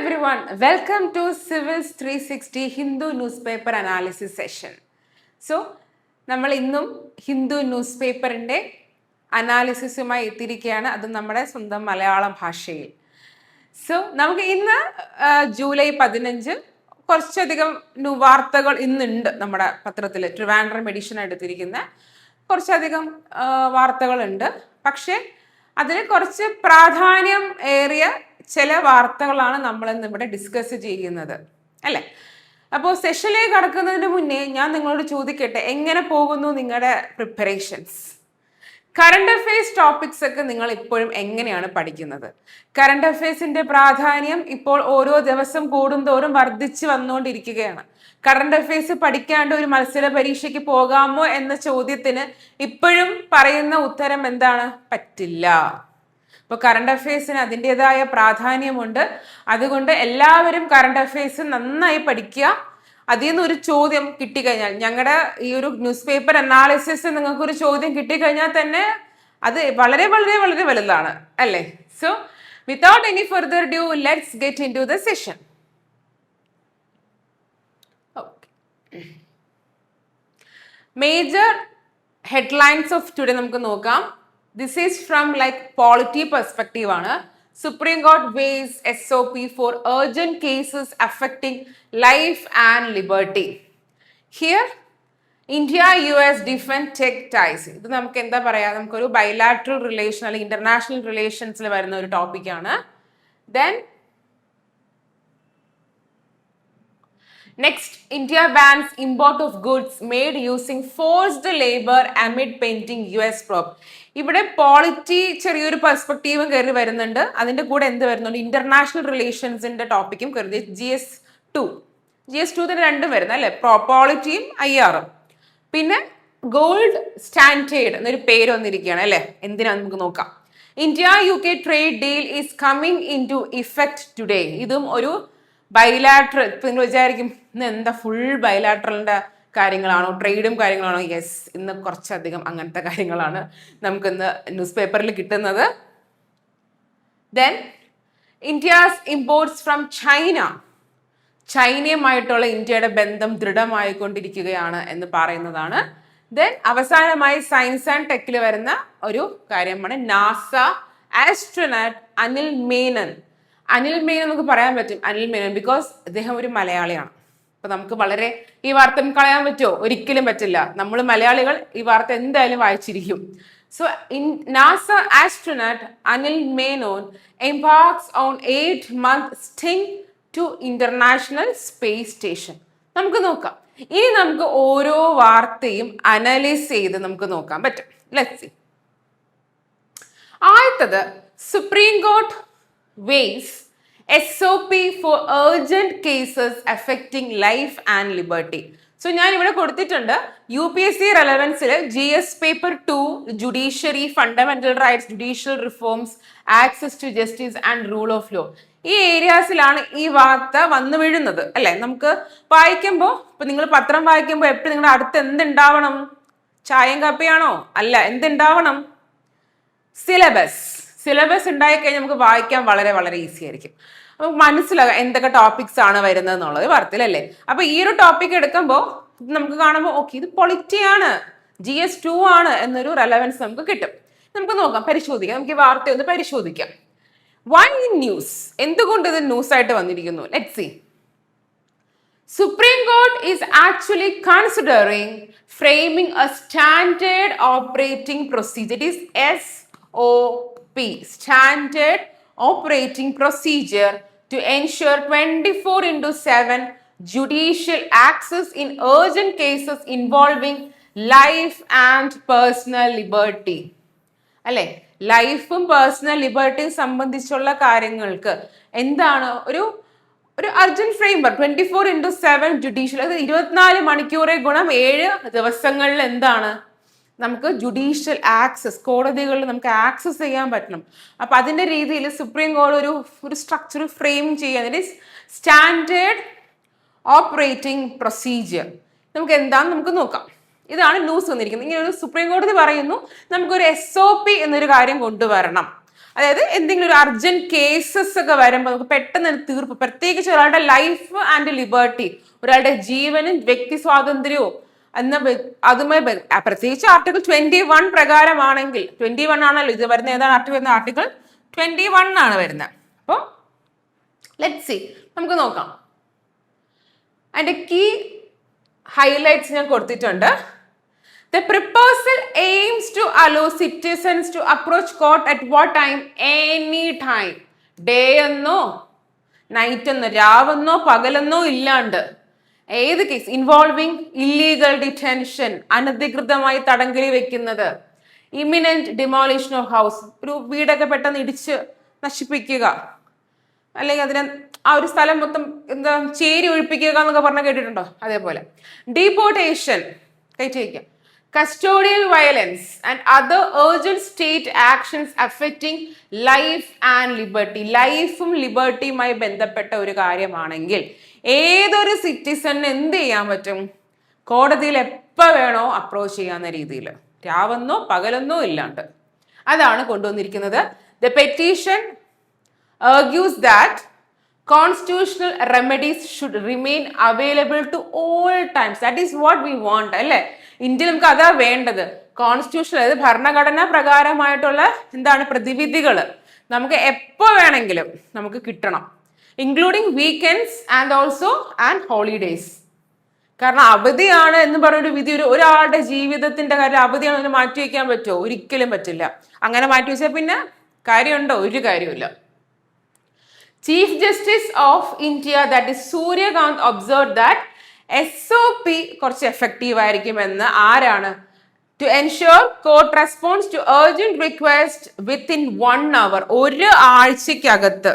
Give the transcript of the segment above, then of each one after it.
everyone, welcome to Civils 360 Hindu newspaper analysis session. So, നമ്മൾ ഇന്നും Hindu news പേപ്പറിൻ്റെ അനാലിസിസുമായി എത്തിയിരിക്കുകയാണ്, അത് നമ്മുടെ സ്വന്തം മലയാളം ഭാഷയിൽ. സോ നമുക്ക് ഇന്ന് ജൂലൈ 15 കുറച്ചധികം വാർത്തകൾ ഇന്നുണ്ട് നമ്മുടെ പത്രത്തിൽ. ട്രിവാൻഡ്രം എഡിഷൻ എടുത്തിരിക്കുന്ന കുറച്ചധികം വാർത്തകളുണ്ട്. പക്ഷേ അതിൽ കുറച്ച് പ്രാധാന്യം ഏറിയ ചില വാർത്തകളാണ് നമ്മളിന്ന് ഇവിടെ ഡിസ്കസ് ചെയ്യുന്നത്, അല്ലേ? അപ്പോൾ സെഷനിലേക്ക് കടക്കുന്നതിന് മുന്നേ ഞാൻ നിങ്ങളോട് ചോദിക്കട്ടെ, എങ്ങനെ പോകുന്നു നിങ്ങളുടെ പ്രിപ്പറേഷൻസ്? കറണ്ട് അഫയേഴ്സ് ടോപ്പിക്സ് ഒക്കെ നിങ്ങൾ ഇപ്പോഴും എങ്ങനെയാണ് പഠിക്കുന്നത്? കറണ്ട് അഫയേഴ്സിന്റെ പ്രാധാന്യം ഇപ്പോൾ ഓരോ ദിവസം കൂടുന്തോറും വർദ്ധിച്ചു വന്നുകൊണ്ടിരിക്കുകയാണ്. കറണ്ട് അഫയേഴ്സ് പഠിക്കാണ്ട് ഒരു മത്സര പരീക്ഷയ്ക്ക് പോകാമോ എന്ന ചോദ്യത്തിന് ഇപ്പോഴും പറയുന്ന ഉത്തരം എന്താണ്? പറ്റില്ല. ഇപ്പോൾ കറണ്ട് അഫയേഴ്സിന് അതിൻ്റെതായ പ്രാധാന്യമുണ്ട്. അതുകൊണ്ട് എല്ലാവരും കറണ്ട് അഫയേഴ്സ് നന്നായി പഠിക്കുക. അതിൽ നിന്ന് ഒരു ചോദ്യം കിട്ടിക്കഴിഞ്ഞാൽ, ഞങ്ങളുടെ ഈ ഒരു ന്യൂസ് പേപ്പർ അനാലിസിസ് നിങ്ങൾക്കൊരു ചോദ്യം കിട്ടിക്കഴിഞ്ഞാൽ തന്നെ അത് വളരെ വളരെ വളരെ വലുതാണ്, അല്ലേ? So without any further due, let's get in to the session. Major headlines of today നമുക്ക് നോക്കാം. This is from like polity perspective ആണ്. Supreme Court weighs SOP for urgent cases affecting life and liberty. Here, India-US defend tech ties. ഇത് നമുക്ക് എന്താ പറയാ, നമുക്കൊരു bilateral relation അല്ലെങ്കിൽ international റിലേഷൻസിൽ വരുന്ന ഒരു ടോപ്പിക്കാണ്. Then next, India bans import of goods made using forced labor amid pending US probe. ഇവിടെ പോളിറ്റി ചെറിയൊരു പെർസ്പെക്റ്റീവും കയറി വരുന്നുണ്ട്. അതിൻ്റെ കൂടെ എന്ത് വരുന്നുണ്ട്? ഇന്റർനാഷണൽ റിലേഷൻസിന്റെ ടോപ്പിക്കും കരുതി. GS2 തന്നെ രണ്ടും വരുന്നത്, അല്ലേ? പോളിറ്റിയും IR-ഉം. പിന്നെ ഗോൾഡ് സ്റ്റാൻഡേർഡ് എന്നൊരു പേര് വന്നിരിക്കുകയാണ്, അല്ലേ? എന്തിനാന്ന് നമുക്ക് നോക്കാം. India UK trade deal is coming into effect today. ഇതും ഒരു ബൈലാട്രൽ. ഇപ്പൊ നിങ്ങൾ വിചാരിക്കും ഇന്ന് എന്താ ഫുൾ ബൈലാട്രലിന്റെ കാര്യങ്ങളാണോ, ട്രേഡും കാര്യങ്ങളാണോ? യെസ്, ഇന്ന് കുറച്ചധികം അങ്ങനത്തെ കാര്യങ്ങളാണ് നമുക്കിന്ന് ന്യൂസ് പേപ്പറിൽ കിട്ടുന്നത്. Then India's imports from China. ചൈനയുമായിട്ടുള്ള ഇന്ത്യയുടെ ബന്ധം ദൃഢമായിക്കൊണ്ടിരിക്കുകയാണ് എന്ന് പറയുന്നതാണ്. ദെൻ അവസാനമായി സയൻസ് ആൻഡ് ടെക്കിൽ വരുന്ന ഒരു കാര്യമാണ് നാസ ആസ്ട്രോനോട്ട് അനിൽ മേനൻ. അനിൽ മേനൻ നമുക്ക് പറയാൻ പറ്റും, അനിൽ മേനൻ, ബിക്കോസ് അദ്ദേഹം ഒരു മലയാളിയാണ്. അപ്പൊ നമുക്ക് വളരെ ഈ വാർത്ത കളയാൻ പറ്റുമോ? ഒരിക്കലും പറ്റില്ല. നമ്മൾ മലയാളികൾ ഈ വാർത്ത എന്തായാലും വായിച്ചിരിക്കും. So NASA astronaut Anil Menon embarks on 8-month stint to international space station. നമുക്ക് നോക്കാം. ഇനി നമുക്ക് ഓരോ വാർത്തയും അനലൈസ് ചെയ്ത് നമുക്ക് നോക്കാൻ പറ്റും. Let's see. ആദ്യത്തത്, supreme court weighs SOP for urgent cases affecting life and liberty. So ഞാൻ ഇവിടെ കൊടുത്തിട്ടുണ്ട് UPSC റെലവൻസിൽ GS paper 2 judiciary, fundamental rights, judicial reforms, access to justice and rule of law. ഈ ഏരിയാസിലാണ് ഈ വാർത്ത വന്നു വീഴുന്നത്, അല്ലെ? നമുക്ക് വായിക്കുമ്പോൾ, ഇപ്പൊ നിങ്ങൾ പത്രം വായിക്കുമ്പോൾ എപ്പോഴും നിങ്ങളുടെ അടുത്ത് എന്തുണ്ടാവണം? ചായയും കാപ്പിയാണോ? അല്ല, എന്തുണ്ടാവണം? സിലബസ് ഉണ്ടായിക്കഴിഞ്ഞാൽ നമുക്ക് വായിക്കാൻ വളരെ വളരെ ഈസി ആയിരിക്കും. നമുക്ക് മനസ്സിലാകാം എന്തൊക്കെ ടോപ്പിക്സ് ആണ് വരുന്നത് എന്നുള്ളത് വാർത്തയിലല്ലേ. അപ്പൊ ഈ ഒരു ടോപ്പിക് എടുക്കുമ്പോൾ നമുക്ക് കാണുമ്പോൾ ഓക്കെ, ഇത് പൊളിറ്റിയാണ്, GS2 ആണ് എന്നൊരു റെലവൻസ് നമുക്ക് കിട്ടും. നമുക്ക് നോക്കാം, പരിശോധിക്കാം. നമുക്ക് ഈ വാർത്ത ഒന്ന് പരിശോധിക്കാം. Why news? എന്തുകൊണ്ട് ഇത് ന്യൂസ് ആയിട്ട് വന്നിരിക്കുന്നു? Let's see. Supreme Court is actually considering framing a standard operating procedure. It is SOP, Standard Operating Procedure, to ensure 24/7 judicial access in urgent cases involving life and personal liberty. അല്ലെ, ലൈഫും personal ലിബർട്ടിയും സംബന്ധിച്ചുള്ള കാര്യങ്ങൾക്ക് എന്താണ് ഒരു urgent framework. 24/7 judicial, അത് 24 മണിക്കൂറെ ഗുണം 7 ദിവസങ്ങളിൽ എന്താണ് നമുക്ക് ജുഡീഷ്യൽ ആക്സസ്, കോടതികളിൽ നമുക്ക് ആക്സസ് ചെയ്യാൻ പറ്റണം. അപ്പൊ അതിന്റെ രീതിയിൽ സുപ്രീം കോടതി ഒരു സ്ട്രക്ചർ ഫ്രെയിം ചെയ്യാൻ, സ്റ്റാൻഡേർഡ് ഓപ്പറേറ്റിംഗ് പ്രൊസീജിയർ. നമുക്ക് എന്താന്ന് നമുക്ക് നോക്കാം. ഇതാണ് ന്യൂസ് വന്നിരിക്കുന്നത്. ഇങ്ങനെ ഒരു സുപ്രീം കോടതി പറയുന്നു നമുക്കൊരു SOP എന്നൊരു കാര്യം കൊണ്ടുവരണം. അതായത് എന്തെങ്കിലും ഒരു അർജന്റ് കേസസ് ഒക്കെ വരുമ്പോൾ നമുക്ക് പെട്ടെന്ന് തീർപ്പ്, പ്രത്യേകിച്ച് ഒരാളുടെ ലൈഫ് ആൻഡ് ലിബർട്ടി, ഒരാളുടെ ജീവനും വ്യക്തി സ്വാതന്ത്ര്യവും അതുമായി പ്രത്യേകിച്ച് ആർട്ടിക്കിൾ 21 പ്രകാരമാണെങ്കിൽ, 21 ആണല്ലോ ഇത് വരുന്ന, ഏതാണ് ആർട്ടിക്കിൾ? ആർട്ടിക്കിൾ 21 ആണ് വരുന്നത്. അപ്പോൾ ലെറ്റ്സ് സീ, നമുക്ക് നോക്കാം. അതിന്റെ കീ ഹൈലൈറ്റ്സ് ഞാൻ കൊടുത്തിട്ടുണ്ട്. The proposal aims to allow citizens to approach court at what time? Any time. Day എന്നോ നൈറ്റ് എന്നോ രാവെന്നോ പകലെന്നോ ഇല്ലാണ്ട് ഏത് കേസ് ഇൻവോൾവിംഗ് ഇല്ലീഗൽ ഡിറ്റൻഷൻ, അനധികൃതമായി തടങ്കലി വെക്കുന്നത്, ഇമിനന്റ് ഡിമോളിഷൻ ഓഫ് ഹൗസ്, ഒരു വീടൊക്കെ പെട്ടെന്ന് ഇടിച്ച് നശിപ്പിക്കുക, അല്ലെങ്കിൽ അതിനെ ആ ഒരു സ്ഥലം മൊത്തം എന്താ ചേരി ഒഴിപ്പിക്കുക എന്നൊക്കെ പറഞ്ഞ കേട്ടിട്ടുണ്ടോ? അതേപോലെ ഡീപ്പോർട്ടേഷൻ, കയറ്റി വയ്ക്കുക, custodial violence and other urgent state actions affecting life and liberty. ലൈഫും ലിബർട്ടിയുമായി ബന്ധപ്പെട്ട ഒരു കാര്യമാണെങ്കിൽ ഏതൊരു സിറ്റിസണിന് എന്ത് ചെയ്യാൻ പറ്റും? കോടതിയിൽ എപ്പോൾ വേണോ അപ്രോച്ച് ചെയ്യാവുന്ന രീതിയിൽ, രാവെന്നോ പകലെന്നോ ഇല്ലാണ്ട്. അതാണ് കൊണ്ടുവന്നിരിക്കുന്നത്. The petition argues that constitutional remedies should remain available to all times. That is what we want, അല്ലേ? ഇന്ത്യയിൽ നമുക്ക് അതാ വേണ്ടത്. കോൺസ്റ്റിറ്റ്യൂഷൻ, അതായത് ഭരണഘടനാ പ്രകാരമായിട്ടുള്ള എന്താണ് പ്രതിവിധികൾ നമുക്ക് എപ്പോൾ വേണമെങ്കിലും നമുക്ക് കിട്ടണം, including weekends and also and holidays. കാരണം അവധിയാണ് എന്ന് പറഞ്ഞൊരു വിധി ഒരാളുടെ ജീവിതത്തിന്റെ കാര്യം അവധിയാണ് മാറ്റി വയ്ക്കാൻ പറ്റുമോ? ഒരിക്കലും പറ്റില്ല. അങ്ങനെ മാറ്റി വെച്ചാൽ പിന്നെ കാര്യമുണ്ടോ? ഒരു കാര്യമില്ല. Chief Justice of India, that is Suryakant, observed that SOP കുറച്ച് എഫക്റ്റീവ് ആയിരിക്കുമെന്ന്. ആരാണ്? To ensure court response to urgent request within 1 hour. ഒരു ആഴ്ചക്കകത്ത്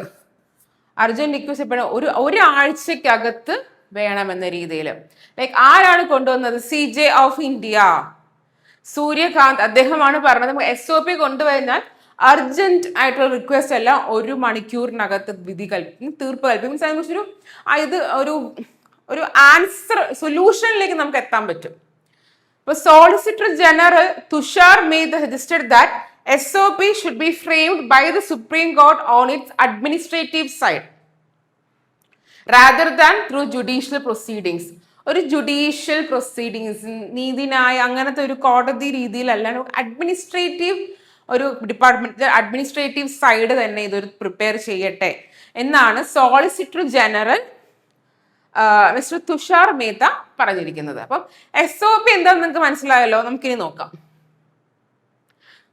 അർജന്റ് റിക്വസ്റ്റ് ഒരാഴ്ചക്കകത്ത് വേണമെന്ന രീതിയിൽ. ലൈക്ക് ആരാണ് കൊണ്ടുവന്നത്? CJ ഓഫ് ഇന്ത്യ സൂര്യകാന്ത്, അദ്ദേഹമാണ് പറഞ്ഞത് SOP കൊണ്ടുവന്നാൽ അർജന്റ് ആയിട്ടുള്ള റിക്വസ്റ്റ് എല്ലാം 1 മണിക്കൂറിനകത്ത് വിധി കൽപ്പിക്കും, തീർപ്പ് കൽപ്പിക്കും. അതിനെക്കുറിച്ചൊരു ഇത് ഒരു ആൻസർ സൊല്യൂഷനിലേക്ക് നമുക്ക് എത്താൻ പറ്റും. ഇപ്പൊ solicitor general Tushar Mehta suggested that SOP should be framed by the Supreme Court on its administrative side rather than through judicial proceedings. ഒരു ജുഡീഷ്യൽ പ്രൊസീഡിങ്സ്, നീതിന്യായ അങ്ങനത്തെ ഒരു കോടതി രീതിയിലല്ല, അഡ്മിനിസ്ട്രേറ്റീവ് ഒരു ഡിപ്പാർട്ട്മെന്റ്, അഡ്മിനിസ്ട്രേറ്റീവ് സൈഡ് തന്നെ ഇതൊരു പ്രിപ്പയർ ചെയ്യട്ടെ എന്നാണ് solicitor general mister Tushar Mehta പറഞ്ഞിരിക്കുന്നത്. അപ്പം SOP എന്താണെന്ന് നിങ്ങൾക്ക് മനസ്സിലായല്ലോ. നമുക്കിനി നോക്കാം.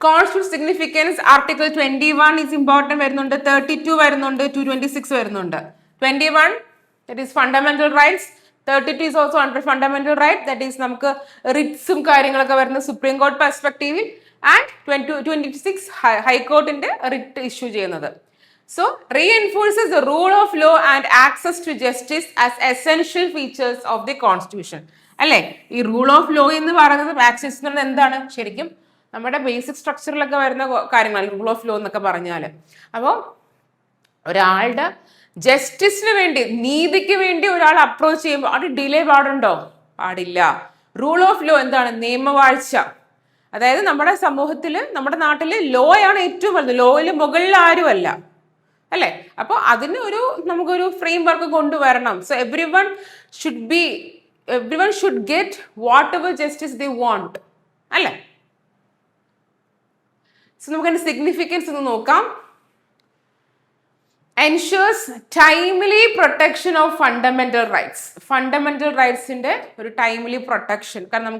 Constitutional significance article 21 is important വരുന്നുണ്ട്, 32 വരുന്നുണ്ട്, 226 വരുന്നുണ്ട്. 21 that is fundamental rights, 32 is also under fundamental right, that is നമുക്ക് റിറ്റ്സും കാര്യങ്ങളൊക്കെ വരുന്ന സുപ്രീം കോർട്ട് പെർസ്പെക്റ്റീവിൽ, ആൻഡ് 226 ഹൈക്കോർട്ടിന്റെ റിറ്റ് ഇഷ്യൂ ചെയ്യുന്നത്. So, reinforces the rule of law and access to justice as essential features of the constitution. അല്ലേ? ഈ rule of law എന്ന് പറയുന്നത്, ആക്സസ് എന്ന് പറയുന്നത് എന്താണ്? ശരിക്കും നമ്മുടെ ബേസിക് സ്ട്രക്ചറിലൊക്കെ വരുന്ന കാര്യങ്ങളാണ് റൂൾ ഓഫ് ലോ എന്നൊക്കെ പറഞ്ഞാൽ. അപ്പോൾ ഒരാളുടെ ജസ്റ്റിസിന് വേണ്ടി, നീതിക്ക് വേണ്ടി ഒരാൾ അപ്രോച്ച് ചെയ്യുമ്പോൾ അത് ഡിലേ പാടുണ്ടോ? പാടില്ല. റൂൾ ഓഫ് ലോ എന്താണ്? നിയമവാഴ്ച. അതായത് നമ്മുടെ സമൂഹത്തിൽ, നമ്മുടെ നാട്ടിൽ ലോ ആണ് ഏറ്റവും വലുത്. ലോയിൽ മുകളിൽ ആരുമല്ല, അല്ലേ? അപ്പോൾ അതിന് നമുക്കൊരു ഫ്രെയിം വർക്ക് കൊണ്ടുവരണം. So everyone should get whatever justice they want, അല്ലേ? സോ നമുക്കതിന്റെ സിഗ്നിഫിക്കൻസ് ഒന്ന് നോക്കാം. ensures timely protection of fundamental rights. Fundamental റൈറ്റ്സിന്റെ ഒരു ടൈംലി പ്രൊട്ടക്ഷൻ. കാരണം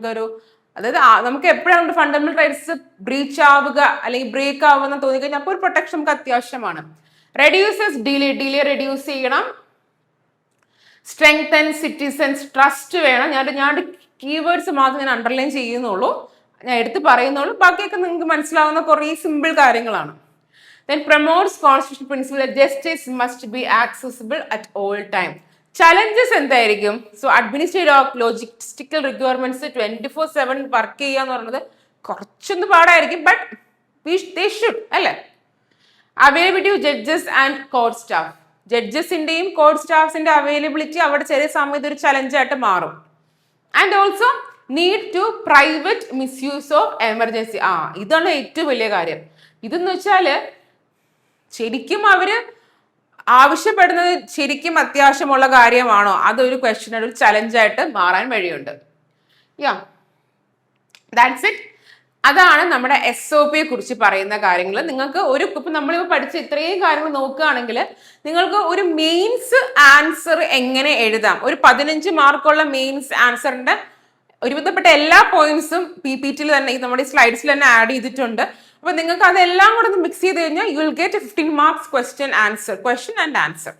അതായത് നമുക്ക് എപ്പോഴാണ് ഫണ്ടമെന്റൽ റൈറ്റ്സ് ബ്രീച്ച് ആവുക അല്ലെങ്കിൽ ബ്രേക്ക് ആവുക തോന്നിക്കഴിഞ്ഞാൽ അപ്പോൾ ഒരു പ്രൊട്ടക്ഷൻ നമുക്ക് അത്യാവശ്യമാണ്. റെഡ്യൂസസ് ഡിലേ റെഡ്യൂസ് ചെയ്യണം. സ്ട്രെങ്തൻ സിറ്റിസൺസ് ട്രസ്റ്റ് വേണം. ഞാൻ കീവേഡ്സ് മാത്രം ഞാൻ അണ്ടർലൈൻ ചെയ്യുന്നുള്ളൂ, ഞാൻ എടുത്ത് പറയുന്നുള്ളൂ, ബാക്കിയൊക്കെ നിങ്ങൾക്ക് മനസ്സിലാവുന്ന കുറേ സിമ്പിൾ കാര്യങ്ങളാണ്. Then promotes constitutional principle that justice must be accessible at all time. Challenges എന്തായിരിക്കും? So administrative logistical requirements 24/7 work ചെയ്യുക എന്ന് പറയുന്നത് കുറച്ചൊന്ന് പാടായിരിക്കും, ബട്ട് they should, അല്ലേ? Availability of judges and court staff. ജഡ്ജസിന്റെയും കോർട്ട് സ്റ്റാഫ്സിന്റെ അവൈലബിലിറ്റി അവിടെ ചെറിയ സമയത്ത് ഒരു ചലഞ്ചായിട്ട് മാറും. And also need to prevent misuse of emergency. ഇതാണ് ഏറ്റവും വലിയ കാര്യം. ഇതെന്ന് വെച്ചാല് ശരിക്കും അവര് ആവശ്യപ്പെടുന്നത് ശരിക്കും അത്യാവശ്യമുള്ള കാര്യമാണോ? അതൊരു ക്വസ്റ്റ്യൻ, ഒരു ചലഞ്ചായിട്ട് മാറാൻ വഴിയുണ്ട്. യാ, ദാറ്റ്സ് ഇറ്റ്. അതാണ് നമ്മുടെ SOP കുറിച്ച് പറയുന്ന കാര്യങ്ങൾ. നിങ്ങൾക്ക് ഇപ്പം നമ്മളിപ്പോൾ പഠിച്ച ഇത്രയും കാര്യങ്ങൾ നോക്കുകയാണെങ്കിൽ നിങ്ങൾക്ക് ഒരു മെയിൻസ് ആൻസർ എങ്ങനെ എഴുതാം, ഒരു 15 മാർക്കുള്ള മെയിൻസ് ആൻസറിന്റെ ഒരുവിധപ്പെട്ട എല്ലാ പോയിന്റ്സും PPT-ൽ തന്നെ നമ്മുടെ സ്ലൈഡ്സിൽ തന്നെ ആഡ് ചെയ്തിട്ടുണ്ട്. അപ്പൊ നിങ്ങൾക്ക് അതെല്ലാം കൂടെ ഒന്ന് മിക്സ് ചെയ്ത് കഴിഞ്ഞാൽ you will get 15 marks question and answer.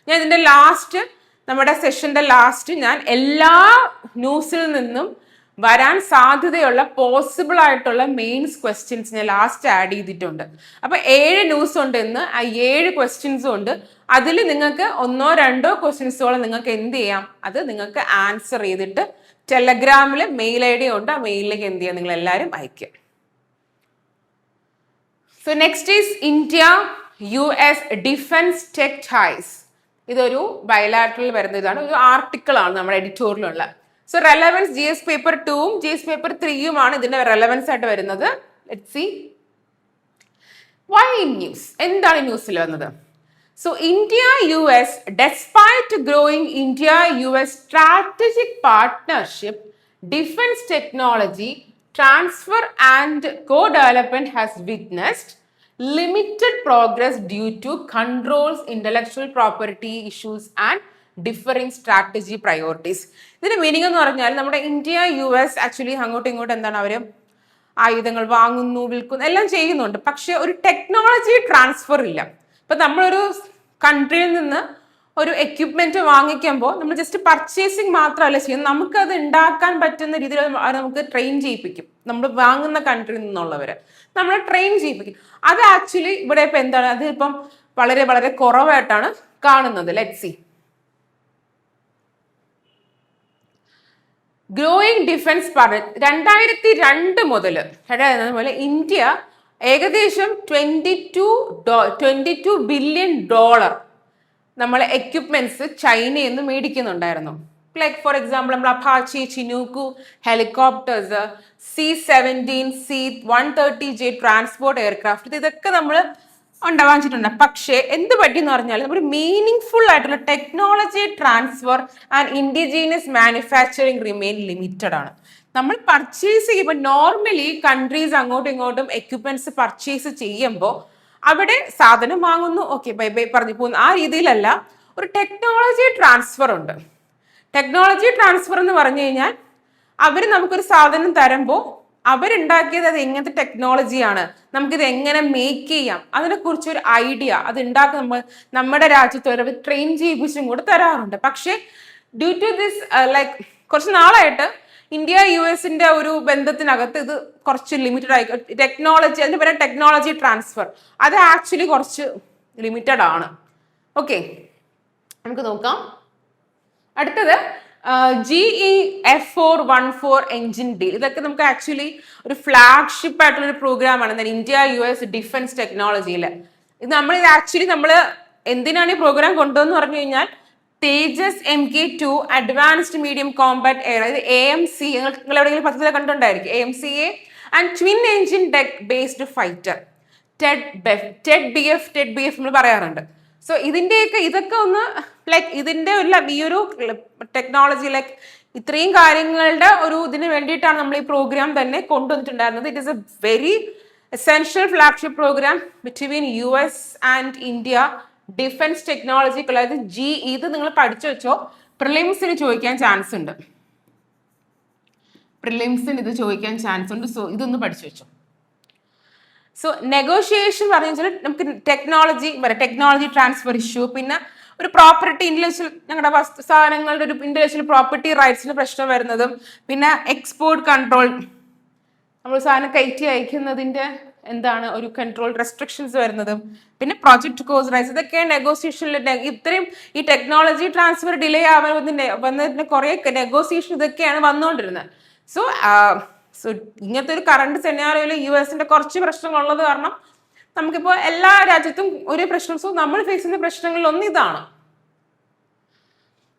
ഞാൻ ഇതിന്റെ ലാസ്റ്റ്, നമ്മുടെ സെഷന്റെ ലാസ്റ്റ്, ഞാൻ എല്ലാ ന്യൂസിൽ നിന്നും വരാൻ സാധ്യതയുള്ള പോസിബിൾ ആയിട്ടുള്ള മെയിൻസ് ക്വസ്റ്റ്യൻസ് ഞാൻ ലാസ്റ്റ് ആഡ് ചെയ്തിട്ടുണ്ട്. അപ്പൊ 7 ന്യൂസ് ഉണ്ട് ഇന്ന്, ആ 7 ക്വസ്റ്റ്യൻസും ഉണ്ട്. അതിൽ നിങ്ങൾക്ക് 1-2 ക്വസ്റ്റ്യൻസോളം നിങ്ങൾക്ക് എന്ത് ചെയ്യാം, അത് നിങ്ങൾക്ക് ആൻസർ ചെയ്തിട്ട് ടെലഗ്രാമിൽ മെയിൽ ID ഉണ്ട്, ആ മെയിലിലേക്ക് എന്ത് ചെയ്യാം, നിങ്ങൾ എല്ലാവരും അയക്കുക. So next is India-US defence tech ties. ഇതൊരു ബയലാറ്ററൽ വരുന്ന ഇതാണ്, ഒരു ആർട്ടിക്കിൾ ആണ് നമ്മുടെ എഡിറ്റോറിയലുള്ള. സോ റെലവൻസ് GS പേപ്പർ 2-ഉം GS പേപ്പർ 3-യുമാണ് ഇതിന്റെ റെലവൻസ് ആയിട്ട് വരുന്നത്. Let's see why in news. എന്താണ് ന്യൂസിൽ വന്നത്? So India-US, despite growing India-US strategic partnership, defense technology transfer and co-development has witnessed limited progress due to controls, intellectual property issues and differing strategy priorities. ഇതിന്റെ meaning എന്ന് പറഞ്ഞാൽ നമ്മുടെ India-US actually അങ്ങോട്ടും ഇങ്ങോട്ടും എന്താണ്, അവർ ആയുധങ്ങൾ വാങ്ങുന്നു, വിൽക്കുന്നു, എല്ലാം ചെയ്യുന്നുണ്ട്. പക്ഷെ ഒരു ടെക്നോളജി ട്രാൻസ്ഫർ ഇല്ല. ഇപ്പൊ നമ്മളൊരു കൺട്രിയിൽ നിന്ന് ഒരു എക്യുപ്മെന്റ് വാങ്ങിക്കുമ്പോൾ നമ്മൾ ജസ്റ്റ് പർച്ചേസിങ് മാത്രമല്ല ചെയ്യുന്നത്, നമുക്കത് ഉണ്ടാക്കാൻ പറ്റുന്ന രീതിയിൽ നമുക്ക് ട്രെയിൻ ചെയ്യിപ്പിക്കും. നമ്മൾ വാങ്ങുന്ന കൺട്രിയിൽ നിന്നുള്ളവരെ നമ്മൾ ട്രെയിൻ ചെയ്യിപ്പിക്കും. അത് ആക്ച്വലി ഇവിടെ ഇപ്പൊ എന്താണ്, അത് ഇപ്പം വളരെ വളരെ കുറവായിട്ടാണ് കാണുന്നത്. Let's see. Growing defence partner 2002 മുതൽ ഇന്ത്യ ഏകദേശം $22 ബില്യൺ നമ്മൾ എക്യുപ്മെന്റ്സ് ചൈനയിൽ നിന്ന് മേടിക്കുന്നുണ്ടായിരുന്നു. ലൈക്ക് ഫോർ എക്സാമ്പിൾ നമ്മൾ Apache, Chinook helicopters, C-17, C-130J transport aircraft, ഇതൊക്കെ നമ്മൾ വാങ്ങിച്ചിട്ടുണ്ട്. പക്ഷേ എന്ത് പറ്റിയെന്ന് പറഞ്ഞാൽ ഒരു മീനിങ് ഫുൾ ആയിട്ടുള്ള technology transfer and indigenous manufacturing remain limited ആണ്. നമ്മൾ പർച്ചേസ് ചെയ്യുമ്പോൾ നോർമലി കൺട്രീസ് അങ്ങോട്ടും ഇങ്ങോട്ടും എക്യുപ്മെന്റ്സ് പർച്ചേസ് ചെയ്യുമ്പോൾ അവിടെ സാധനം വാങ്ങുന്നു, ഓക്കെ ബൈ ബൈ പറഞ്ഞു പോകുന്നു, ആ രീതിയിലല്ല. ഒരു ടെക്നോളജി ട്രാൻസ്ഫർ ഉണ്ട്. ടെക്നോളജി ട്രാൻസ്ഫർ എന്ന് പറഞ്ഞു കഴിഞ്ഞാൽ അവർ നമുക്കൊരു സാധനം തരുമ്പോൾ അവരുണ്ടാക്കിയത് അത് എങ്ങനത്തെ ടെക്നോളജിയാണ്, നമുക്കിത് എങ്ങനെ മേക്ക് ചെയ്യാം, അതിനെക്കുറിച്ചൊരു ഐഡിയ അത് ഉണ്ടാക്കി നമ്മുടെ രാജ്യത്ത് അവർ ട്രെയിൻ ചെയ്യിപ്പിച്ചും കൂടെ തരാറുണ്ട്. പക്ഷേ ഡ്യൂ ടു ദിസ് ലൈക്ക് കുറച്ച് നാളായിട്ട് India-US ഒരു ബന്ധത്തിനകത്ത് ഇത് കുറച്ച് ലിമിറ്റഡ് ആയി. ടെക്നോളജി, അതിന് പറയുന്ന ടെക്നോളജി ട്രാൻസ്ഫർ, അത് ആക്ച്വലി കുറച്ച് ലിമിറ്റഡ് ആണ്. ഓക്കെ, നമുക്ക് നോക്കാം. അടുത്തത് GE F414 എഞ്ചിൻ ഡീൽ. ഇതൊക്കെ നമുക്ക് ആക്ച്വലി ഒരു ഫ്ലാഗ്ഷിപ്പ് ആയിട്ടുള്ള ഒരു പ്രോഗ്രാം ആണ് India-US ഡിഫൻസ് ടെക്നോളജിയിൽ. ഇത് ആക്ച്വലി നമ്മൾ എന്തിനാണ് ഈ പ്രോഗ്രാം കൊണ്ടുവന്ന് പറഞ്ഞു കഴിഞ്ഞാൽ തേജസ് MK2 advanced medium Kombat air, അതായത് AMC, നിങ്ങൾ എവിടെയെങ്കിലും പദ്ധതി കണ്ടിട്ടുണ്ടായിരിക്കും. AMCA and twin engine deck based fighter TED-BF നമ്മൾ പറയാറുണ്ട്. സോ ഇതൊക്കെ ഒന്ന് ലൈക്ക് ഇതിന്റെ ഈ ഒരു ടെക്നോളജി ലൈക്ക് ഇത്രയും കാര്യങ്ങളുടെ ഒരു ഇതിന് വേണ്ടിയിട്ടാണ് നമ്മൾ ഈ പ്രോഗ്രാം തന്നെ കൊണ്ടുവന്നിട്ടുണ്ടായിരുന്നത്. It is a very essential flagship program between US and India defence technology. അതായത് GE, ഇത് നിങ്ങൾ പഠിച്ചു വെച്ചോ, പ്രിലിംസിന് ചോദിക്കാൻ ചാൻസ് ഉണ്ട്. ഇത് ചോദിക്കാൻ ചാൻസ് ഉണ്ട്. സോ ഇതൊന്ന് പഠിച്ചു വെച്ചോ. സോ നെഗോഷിയേഷൻ പറഞ്ഞു വെച്ചാൽ നമുക്ക് ടെക്നോളജി ട്രാൻസ്ഫർ ഇഷ്യൂ, പിന്നെ ഒരു പ്രോപ്പർട്ടി ഞങ്ങളുടെ സാധനങ്ങളുടെ ഒരു ഇന്റലക്ച്വൽ പ്രോപ്പർട്ടി റൈറ്റ്സിന് പ്രശ്നം വരുന്നതും, പിന്നെ എക്സ്പോർട്ട് കൺട്രോൾ, നമ്മൾ സാധനം കയറ്റി അയക്കുന്നതിന്റെ എന്താണ് ഒരു കൺട്രോൾ റെസ്ട്രിക്ഷൻസ് വരുന്നതും, പിന്നെ പ്രോജക്ട് കോസ്റ്റ് റൈറ്റ്സ്, ഇതൊക്കെ നെഗോസിയേഷനിൽ ഇത്രയും ഈ ടെക്നോളജി ട്രാൻസ്ഫർ ഡിലേ വന്നതിന്റെ കുറെ നെഗോസിയേഷൻ ഇതൊക്കെയാണ് വന്നുകൊണ്ടിരുന്നത്. സോ ഇങ്ങനത്തെ ഒരു കറണ്ട് സെനാറിയോയിൽ US കുറച്ച് പ്രശ്നങ്ങളുള്ളത് കാരണം നമുക്കിപ്പോൾ എല്ലാ രാജ്യത്തും ഒരു പ്രശ്നം. സോ നമ്മൾ ഫേസ് ചെയ്യുന്ന പ്രശ്നങ്ങളിൽ ഒന്ന് ഇതാണ്.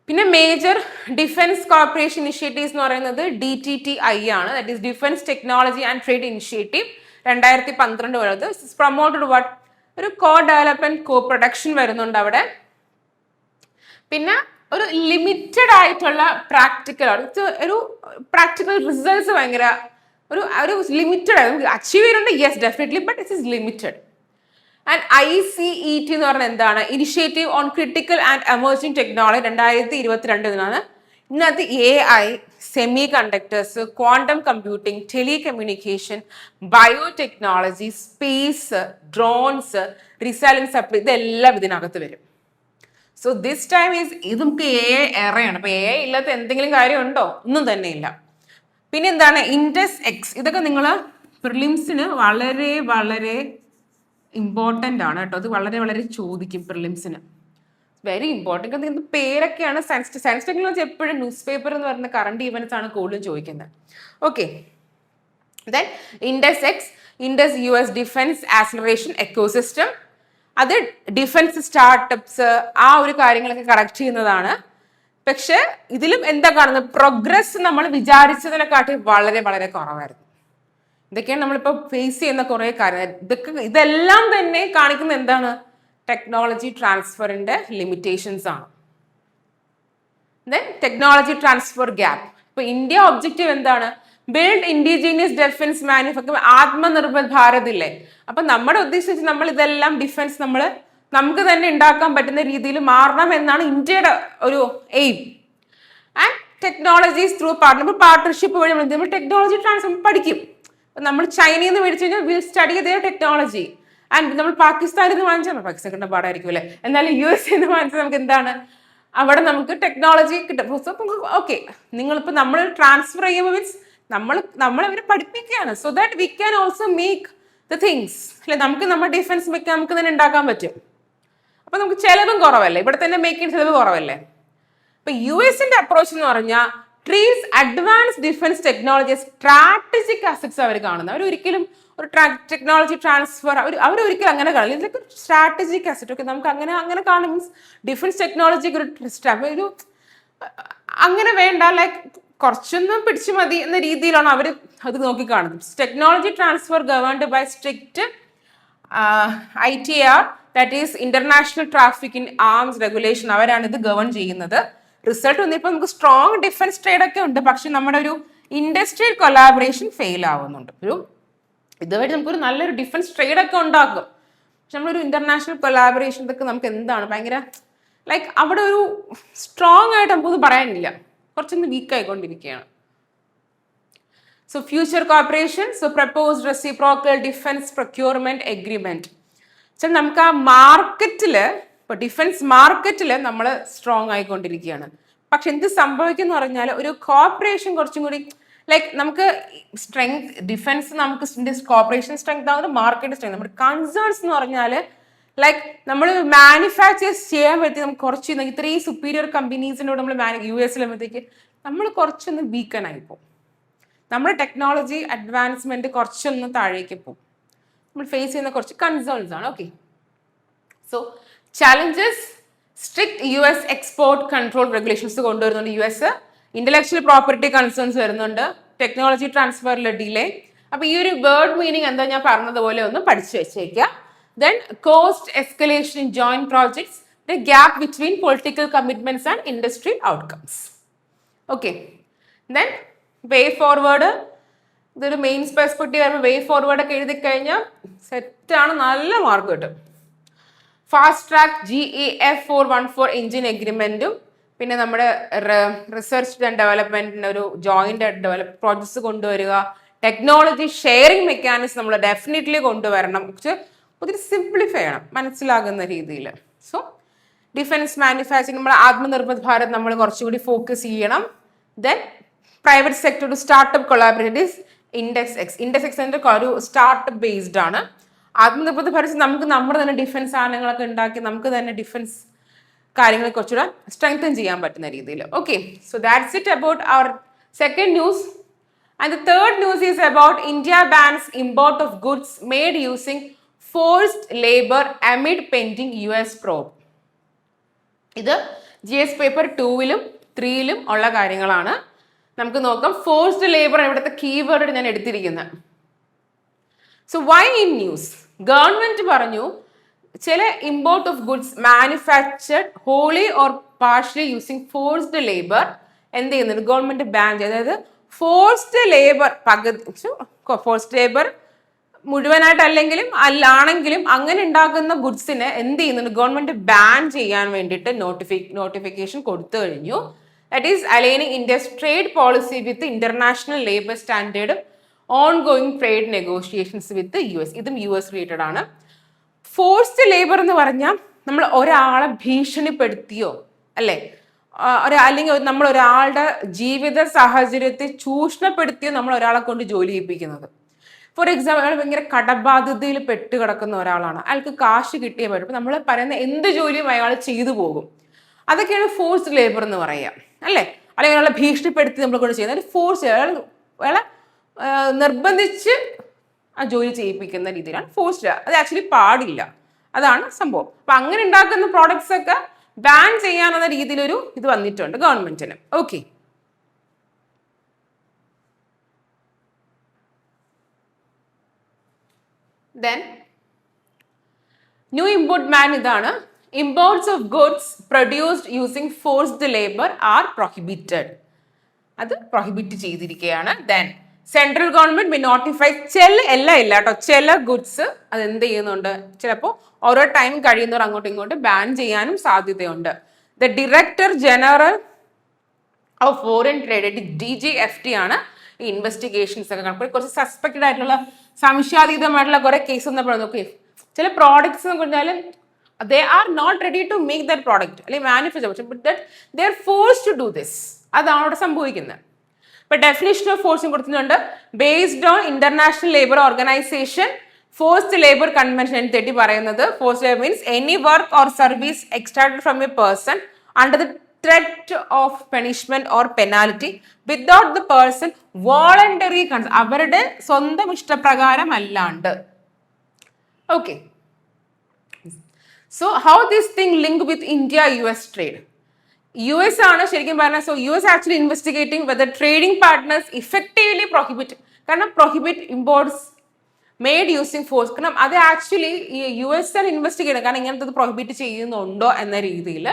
പിന്നെ മേജർ ഡിഫൻസ് കോർപ്പറേഷൻ ഇനിഷ്യേറ്റീവ്സ് എന്ന് പറയുന്നത് DTTI ആണ്. That is defence technology and trade initiative. 2012 വരുന്നത് പ്രൊമോട്ടഡ് ഒരു കോ ഡെവലപ്മെന്റ് കോ പ്രൊഡക്ഷൻ വരുന്നുണ്ട് അവിടെ. പിന്നെ ഒരു ലിമിറ്റഡ് ആയിട്ടുള്ള പ്രാക്ടിക്കലാണ്, ഒരു പ്രാക്ടിക്കൽ റിസൾട്ട്സ് ഭയങ്കര ഒരു ലിമിറ്റഡ് നമുക്ക് അച്ചീവ് ചെയ്യുന്നുണ്ട്, yes definitely, but it is limited. And ICET എന്ന് പറഞ്ഞാൽ എന്താണ്? Initiative on critical and emerging technology 2022 ഇതിനകത്ത് AI, semi conductors, quantum computing, telecommunication, biotechnology, space, drones, resilience supply, ഇതെല്ലാം ഇതിനകത്ത് വരും. സോ ദിസ് ടൈം ഇത് നമുക്ക് AI ഏറെയാണ്. അപ്പൊ AI ഇല്ലാത്ത എന്തെങ്കിലും കാര്യമുണ്ടോ? ഒന്നും തന്നെ ഇല്ല. പിന്നെ എന്താണ് ഇൻഡസ് എക്സ്, ഇതൊക്കെ നിങ്ങൾ പ്രിലിംസിന് വളരെ വളരെ ഇമ്പോർട്ടൻ്റ് ആണ് കേട്ടോ. അത് വളരെ വളരെ ചോദിക്കും പ്രിലിംസിന്, വെരി ഇമ്പോർട്ടൻറ്റ്. ഇത് പേരൊക്കെയാണ് സയൻസ് ടെക്നോളജി എപ്പോഴും ന്യൂസ് പേപ്പർ എന്ന് പറയുന്ന കറണ്ട് ഇവന്റ്സ് ആണ് കൂടുതലും ചോദിക്കുന്നത്. Okay, then Indus X, Indus US defence acceleration ecosystem, അത് ഡിഫൻസ് സ്റ്റാർട്ടപ്സ് ആ ഒരു കാര്യങ്ങളൊക്കെ കറക്റ്റ് ചെയ്യുന്നതാണ്. പക്ഷെ ഇതിലും എന്താ കാണുന്നത്? പ്രോഗ്രസ് നമ്മൾ വിചാരിച്ചതിനെക്കാട്ടി വളരെ വളരെ കുറവായിരുന്നു. ഇതൊക്കെയാണ് നമ്മളിപ്പോൾ ഫേസ് ചെയ്യുന്ന കുറേ കാര്യങ്ങൾ. ഇതെല്ലാം തന്നെ കാണിക്കുന്നത് എന്താണ്? ടെക്നോളജി ട്രാൻസ്ഫറിന്റെ ലിമിറ്റേഷൻസ് ആണ്. Then technology transfer gap. ഇപ്പൊ ഇന്ത്യ ഒബ്ജക്റ്റീവ് എന്താണ്? Build indigenous defence manufacture, Atmanirbhar Bharat ഇല്ലേ? അപ്പൊ നമ്മുടെ ഉദ്ദേശിച്ച് നമ്മൾ ഇതെല്ലാം ഡിഫൻസ് നമുക്ക് തന്നെ ഉണ്ടാക്കാൻ പറ്റുന്ന രീതിയിൽ മാറണം എന്നാണ് ഇന്ത്യയുടെ ഒരു aim. And technologies through partnership വഴി നമ്മൾ ടെക്നോളജി ട്രാൻസ്ഫർ പഠിക്കും. നമ്മൾ ചൈനയിൽ നിന്ന് മേടിച്ചു കഴിഞ്ഞാൽ will study their technology. And നമ്മൾ പാകിസ്ഥാനിൽ നിന്ന് വാങ്ങിച്ചാൽ പാകിസ്ഥാൻ കിട്ടുന്ന പാടായിരിക്കും അല്ലേ? എന്നാലും USA നിന്ന് വാങ്ങിച്ചാൽ നമുക്ക് എന്താണ്? അവിടെ നമുക്ക് ടെക്നോളജി കിട്ടും. ഓക്കെ, നിങ്ങളിപ്പോൾ നമ്മൾ ട്രാൻസ്ഫർ ചെയ്യുമ്പോൾ മീൻസ് നമ്മൾ അവരെ പഠിപ്പിക്കുകയാണ്. So that we can also make the things അല്ലെ? നമ്മുടെ ഡിഫൻസ് നമുക്ക് തന്നെ ഉണ്ടാക്കാൻ പറ്റും. അപ്പൊ നമുക്ക് ചെലവും കുറവല്ലേ? ഇവിടെ തന്നെ മേക്കിംഗ് ചെലവ് കുറവല്ലേ? ഇപ്പൊ US-ന്റെ അപ്രോച്ച് എന്ന് പറഞ്ഞാൽ treats advance defence technology strategic assets അവർ കാണുന്നത്. അവരൊരിക്കലും ഒരു ടെക്നോളജി ട്രാൻസ്ഫർ അവരൊരിക്കലും അങ്ങനെ കാണില്ല. ഇതിലൊക്കെ സ്ട്രാറ്റജിക് അസറ്റ്. ഓക്കെ, നമുക്ക് അങ്ങനെ കാണും. മീൻസ് ഡിഫൻസ് ടെക്നോളജിക്ക് ഒരു അങ്ങനെ വേണ്ട, ലൈക്ക് കുറച്ചൊന്നും പിടിച്ചു മതി എന്ന രീതിയിലാണ് അവർ അത് നോക്കിക്കാണുന്നത്. Technology transfer governed by strict ITR, that is international traffic in arms regulation. അവരാണ് ഇത് ഗവേൺ ചെയ്യുന്നത്. റിസൾട്ട് വന്നിപ്പോൾ നമുക്ക് സ്ട്രോങ് ഡിഫൻസ് ട്രേഡ് ഒക്കെ ഉണ്ട്, പക്ഷെ നമ്മുടെ ഒരു ഇൻഡസ്ട്രിയൽ കൊലാബറേഷൻ ഫെയിൽ ആവുന്നുണ്ട്. ഇതുവരെ നമുക്കൊരു നല്ലൊരു ഡിഫൻസ് ട്രേഡ് ഒക്കെ ഉണ്ടാക്കും, പക്ഷെ നമ്മളൊരു ഇന്റർനാഷണൽ കൊലാബറേഷൻ ഇതൊക്കെ നമുക്ക് എന്താണ് ഭയങ്കര ലൈക്ക് അവിടെ ഒരു സ്ട്രോങ് ആയിട്ട് നമുക്കൊന്നും പറയാനില്ല, കുറച്ചൊന്ന് വീക്ക് ആയിക്കൊണ്ടിരിക്കുകയാണ്. So future corporation, so proposed reciprocal defence procurement agreement. നമുക്ക് ആ മാർക്കറ്റില്, ഇപ്പൊ ഡിഫൻസ് മാർക്കറ്റില് നമ്മൾ സ്ട്രോങ് ആയിക്കൊണ്ടിരിക്കുകയാണ്. പക്ഷെ എന്ത് സംഭവിക്കുന്നു പറഞ്ഞാൽ ഒരു കോർപ്പറേഷൻ കുറച്ചും കൂടി ലൈക്ക് നമുക്ക് സ്ട്രെങ്ത് ഡിഫൻസ് നമുക്ക് കോർപ്പറേഷൻ സ്ട്രെങ്ത് ആവുന്നത് മാർക്കറ്റ് സ്ട്രെങ്ത്. നമ്മുടെ കൺസേൺസ് എന്ന് പറഞ്ഞാൽ ലൈക്ക് നമ്മൾ മാനുഫാക്ചേഴ്സ് ചെയ്യാൻ പറ്റി നമുക്ക് കുറച്ച് ഇത്രയും സുപ്പീരിയർ കമ്പനീസിനോട് നമ്മൾ US-ലാകുമ്പോഴത്തേക്ക് നമ്മൾ കുറച്ചൊന്ന് വീക്കൻ ആയി പോകും. നമ്മുടെ ടെക്നോളജി അഡ്വാൻസ്മെന്റ് കുറച്ചൊന്ന് താഴേക്ക് പോകും. നമ്മൾ ഫേസ് ചെയ്യുന്ന കുറച്ച് കൺസേൺസ് ആണ്. Okay, so challenges, strict US export control regulations കൊണ്ടുവരുന്നുണ്ട് US. ഇന്റലക്ച്വൽ പ്രോപ്പർട്ടി കൺസേൺസ് വരുന്നുണ്ട്. ടെക്നോളജി ട്രാൻസ്ഫറിൽ ഡിലേ. അപ്പൊ ഈ ഒരു വേർഡ് മീനിങ് എന്താ ഞാൻ പറഞ്ഞതുപോലെ ഒന്ന് പഠിച്ചു വെച്ചേക്കുക. Then cost escalation in joint projects, the gap between political commitments and industry outcomes. Okay, then way forward, ഇതൊരു മെയിൻസ് പെർസ്പെക്റ്റീവ് ആയിരുന്നു. വേ ഫോർവേഡ് ഒക്കെ എഴുതി കഴിഞ്ഞാൽ സെറ്റാണ്, നല്ല മാർക്ക് കിട്ടും. ഫാസ്റ്റ് ട്രാക്ക് GAF 414 എഞ്ചിൻ എഗ്രിമെന്റും പിന്നെ നമ്മുടെ റിസർച്ച് ആൻഡ് ഡെവലപ്മെന്റിന്റെ ഒരു ജോയിന്റ് ഡെവലപ്പ് പ്രോജക്ട്സ് കൊണ്ടുവരിക. ടെക്നോളജി ഷെയറിംഗ് മെക്കാനിസം നമ്മൾ ഡെഫിനറ്റ്ലി കൊണ്ടുവരണം. പക്ഷെ ഒത്തിരി സിംപ്ലിഫൈ ചെയ്യണം മനസ്സിലാകുന്ന രീതിയിൽ. സോ ഡിഫൻസ് മാനുഫാക്ചറിംഗ്, നമ്മുടെ ആത്മനിർഭർ ഭാരത് നമ്മൾ കുറച്ചുകൂടി ഫോക്കസ് ചെയ്യണം. ദെൻ പ്രൈവറ്റ് സെക്ടർ ഒരു സ്റ്റാർട്ടപ്പ് കൊളാബറേറ്റീവ്സ്, ഇൻഡെക്സ് എക്സ് എന്ന ഒരു സ്റ്റാർട്ടപ്പ് ബേസ്ഡ് ആണ്. ആത്മനിർഭർ ഭാരത് നമുക്ക് നമ്മുടെ തന്നെ ഡിഫൻസ് സാധനങ്ങളൊക്കെ ഉണ്ടാക്കി നമുക്ക് തന്നെ ഡിഫൻസ് കാര്യങ്ങളെ കുറച്ചുകൂടെ സ്ട്രെങ്തൻ ചെയ്യാൻ പറ്റുന്ന രീതിയിൽ. Okay, so that's it about our second news. And the third news is about India bans import of goods made using forced labour amid pending US probe. ഇത് GS പേപ്പർ 2-ലും 3-ലും ഉള്ള കാര്യങ്ങളാണ്. നമുക്ക് നോക്കാം. ഫോഴ്സ്ഡ് ലേബർ ഇവിടുത്തെ keyword ഞാൻ എടുത്തിരിക്കുന്നത്. So why in news? Government പറഞ്ഞു ചില import of goods manufactured wholly or partially using forced labour എന്ത് ചെയ്യുന്നുണ്ട്, ഗവൺമെന്റ് ബാൻ ചെയ്ത്. അതായത് ഫോഴ്സ്ഡ് ലേബർ ഫോഴ്സ്ഡ് ലേബർ മുഴുവനായിട്ടല്ലെങ്കിലും അല്ലാണെങ്കിലും അങ്ങനെ ഉണ്ടാക്കുന്ന ഗുഡ്സിനെ എന്ത് ചെയ്യുന്നുണ്ട്, ഗവൺമെന്റ് ബാൻ ചെയ്യാൻ വേണ്ടിയിട്ട് നോട്ടിഫിക്കേഷൻ കൊടുത്തു കഴിഞ്ഞു. That is aligning India's trade policy with international labour standard on going trade negotiations with US. ഇതും US റിലേറ്റഡ് ആണ്. ഫോഴ്സ്ഡ് ലേബർ എന്ന് പറഞ്ഞാൽ നമ്മൾ ഒരാളെ ഭീഷണിപ്പെടുത്തിയോ അല്ലെ, അല്ലെങ്കിൽ നമ്മൾ ഒരാളുടെ ജീവിത സാഹചര്യത്തെ ചൂഷണപ്പെടുത്തിയോ നമ്മൾ ഒരാളെ കൊണ്ട് ജോലി ചെയ്യിപ്പിക്കുന്നത്. ഫോർ എക്സാമ്പിൾ, അയാൾ ഭയങ്കര കടബാധ്യതയിൽ പെട്ട് കിടക്കുന്ന ഒരാളാണ്, അയാൾക്ക് കാശ് കിട്ടിയേ പറ്റും, നമ്മൾ പറയുന്ന എന്ത് ജോലിയും അയാൾ ചെയ്തു പോകും. അതൊക്കെയാണ് ഫോഴ്സ്ഡ് ലേബർ എന്ന് പറയുക അല്ലേ. അല്ലെങ്കിൽ അയാളെ ഭീഷണിപ്പെടുത്തി നമ്മൾ കൊണ്ട് ചെയ്യുന്നത് ഫോഴ്സ്, അയാളെ നിർബന്ധിച്ച് ആ ജോലി ചെയ്യിപ്പിക്കുന്ന രീതിയിലാണ് ഫോഴ്സ്ഡ്. അത് ആക്ച്വലി പാടില്ല, അതാണ് സംഭവം. അപ്പൊ അങ്ങനെ ഉണ്ടാക്കുന്ന പ്രോഡക്ട്സ് ഒക്കെ ബാൻ ചെയ്യാനെന്ന രീതിയിലൊരു ഇത് വന്നിട്ടുണ്ട് ഗവൺമെന്റിന്. Okay, then new import ban ഇതാണ്. imports of goods produced using forced labor are prohibited. അത് പ്രൊഹിബിറ്റ് ചെയ്തിരിക്കുകയാണ്. then സെൻട്രൽ ഗവൺമെന്റ് നോട്ടിഫൈ എല്ലാം ഇല്ല കേട്ടോ, ചില ഗുഡ്സ് അത് എന്ത് ചെയ്യുന്നുണ്ട്, ചിലപ്പോൾ ഓരോ ടൈം കഴിയുന്നവർ അങ്ങോട്ടും ഇങ്ങോട്ടും ബാൻ ചെയ്യാനും സാധ്യതയുണ്ട്. The director general of foreign trade DGFT ആണ് ഈ ഇൻവെസ്റ്റിഗേഷൻസ് ഒക്കെ കണക്ക്. കുറച്ച് സസ്പെക്റ്റഡ് ആയിട്ടുള്ള സംശയാതീതമായിട്ടുള്ള കുറെ കേസ് വന്നപ്പോൾ നോക്കി, ചില പ്രോഡക്ട്സ് എന്ന് പറഞ്ഞാൽ they are not ready to make that product അല്ലെങ്കിൽ manufacture, but that they are forced to do this. അതാണ് അവിടെ സംഭവിക്കുന്നത്. ഇപ്പൊ ഡെഫിനിഷൻ ഓഫ് ഫോഴ്സും കൊടുത്തിട്ടുണ്ട്. Based on international labour organization forced labour convention എന്ന് തെറ്റി പറയുന്നത്, forced labour means any work or service extracted from a person under the threat of punishment or penalty without the person voluntary consent, അവരുടെ സ്വന്തം ഇഷ്ടപ്രകാരം അല്ലാണ്ട്. Okay, so how this thing link with India-US trade? US ആണ് ശരിക്കും പറഞ്ഞാൽ. സോ US actually investigating whether trading partners effectively prohibit, കാരണം prohibit imports made using force. കാരണം അത് ആക്ച്വലി ഈ US ആണ് ഇൻവെസ്റ്റിഗേറ്റ് ചെയ്യുന്നത്, കാരണം ഇങ്ങനത്തെ പ്രൊഹിബിറ്റ് ചെയ്യുന്നുണ്ടോ എന്ന രീതിയിൽ.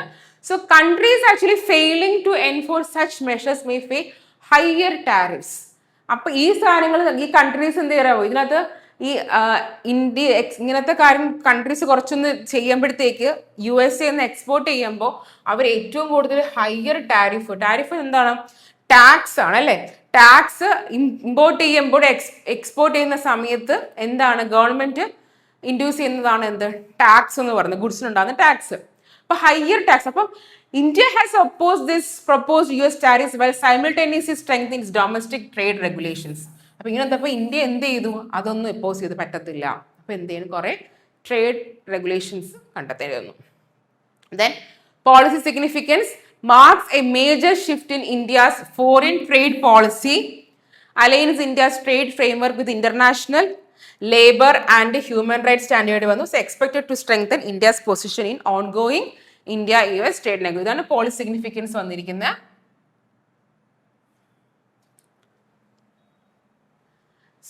So countries actually failing to enforce such measures may face higher tariffs. അപ്പൊ ഈ സാധനങ്ങൾ ഈ കൺട്രീസ് എന്ത് ചെയ്യാവോ, ഇതിനകത്ത് ഈ ഇന്ത്യ ഇങ്ങനത്തെ കാര്യം കൺട്രീസ് കുറച്ചൊന്ന് ചെയ്യുമ്പോഴത്തേക്ക് USA എന്ന് എക്സ്പോർട്ട് ചെയ്യുമ്പോൾ അവർ ഏറ്റവും കൂടുതൽ ഹയർ ടാരിഫ് എന്താണ്, ടാക്സ് ആണ് അല്ലെ. ടാക്സ് ഇമ്പോർട്ട് ചെയ്യുമ്പോൾ എക്സ്പോർട്ട് ചെയ്യുന്ന സമയത്ത് എന്താണ് ഗവൺമെന്റ് ഇൻഡ്യൂസ് ചെയ്യുന്നതാണ് എന്ത്, ടാക്സ് എന്ന് പറയുന്നത്, ഗുഡ്സിനുണ്ടാകുന്ന ടാക്സ്. അപ്പൊ ഹയർ ടാക്സ്. അപ്പം India has oppose this proposed US tariffs while simultaneously strengthening its domestic trade regulations. അപ്പൊ ഇങ്ങനത്തെ ഇന്ത്യ എന്ത് ചെയ്തു, അതൊന്നും ഒപ്പോസ് ചെയ്ത് പറ്റത്തില്ല. അപ്പൊ എന്ത് ചെയ്യുന്നു, കുറെ ട്രേഡ് റെഗുലേഷൻസ് കണ്ടെത്തേണ്ടി വന്നു. Then policy significance marks a major shift in India's foreign trade policy, aligns India's trade framework with international labor and human rights standard വന്നു. So expected to strengthen India's position in ongoing India-US trade negotiations. ഇതാണ് policy significance വന്നിരിക്കുന്നത്.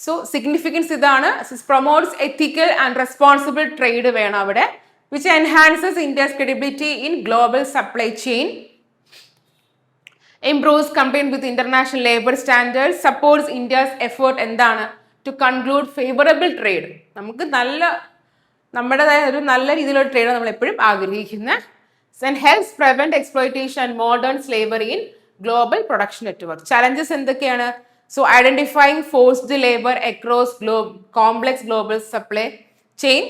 So significance ഇതാണ്. Promotes ethical and responsible trade വേണം അവിടെ, which enhances India's credibility in global supply chain, improves compliance with international labor standards, supports India's effort എന്താണ് to conclude favorable trade. നമുക്ക് നമ്മുടേതായ ഒരു നല്ല രീതിയിലുള്ള ട്രേഡ് നമ്മൾ എപ്പോഴും ആഗ്രഹിക്കുന്നത്. and helps prevent exploitation and modern slavery in global production network. Challenges എന്തൊക്കെയാണ്? So identifying forced labor across complex global supply chain,